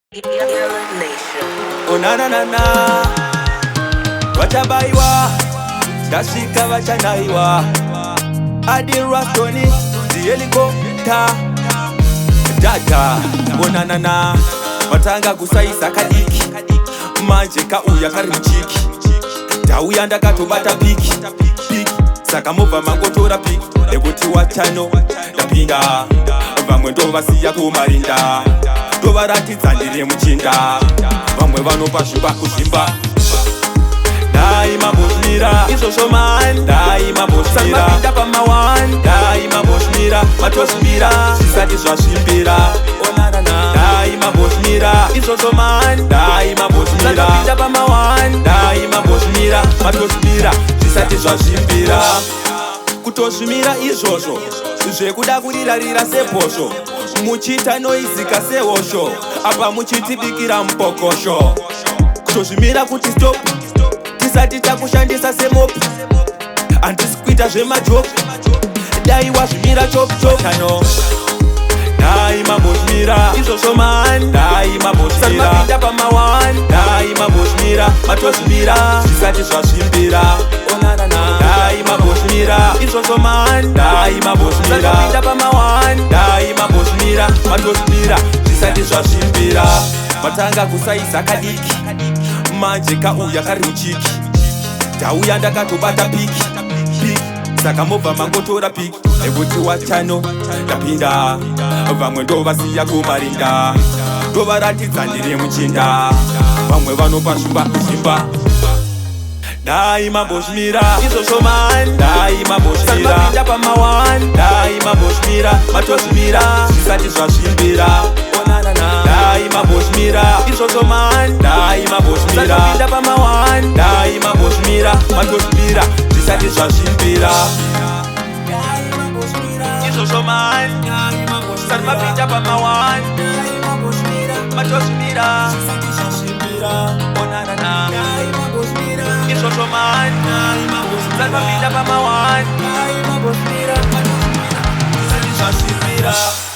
Oh na na na na, wachabaiwa ndasvika vachanaiwa adirwa stoni dzihelikopta dada. Oh na na na, watanga kusaisa kadiki manje kauya kari muchiki ndauya ndakatobata piki saka mobva mangotora piki ekuti watano ndapinda vamwe ndovasiya kumarinda ndovaratidza ndiri muchinda vamwe vanopa zvimba kuzvimba dai mambozvimira izvozvo mani dai mambozvimira sapinda pamawani dai mambozvimira matozvimira zvisati zvasvimbira dai mambozvimira izvozvo mani dai mambozvimira sapinda pamawani dai mambozvimira matozvimira zvisati zvasvimbira kutozvimira izvozvo zvekuda kurirarira seposvo muchita noizika sehosho apa muchitibikira mupokosho kutozvimira kuti stop tisati takushandisa semopi handisi kuita zvemajoki dai wazvimira chokano dai mambozvimira izvozvo mani dai mambozvimira sapinda pamawani dai mambozvimira matozvimira zvisati zvasvimbira dai mambozvimira izvozvo mani dai mambozvimira sapinda pamawani dai mambozvimira matozvimira zvisati zvasvimbira matanga kusaisa kadiki manje kauya kari muchiki ndauya ndakatobata piki saka mobva mangotora piki nekuti watano ndapinda vamwe ndovasiya kumarinda ndovaratidza ndiri muchinda vamwe vanopa zvimba kuzvimba dai mambozvimira izvozvo mani dai mambozvimira sapinda pamawani dai mambozvimira matozvimira zvisati zvasvimbira dai mambozvimira izvozvo mani dai mambozvimira sapinda pamawani dai mambozvimira matozvimira zvisati zvasvimbira izvozvo mani sati mapinda pamawani matozvimira izvozvo mani sati mapinda pamawani zvisati zvasvimbira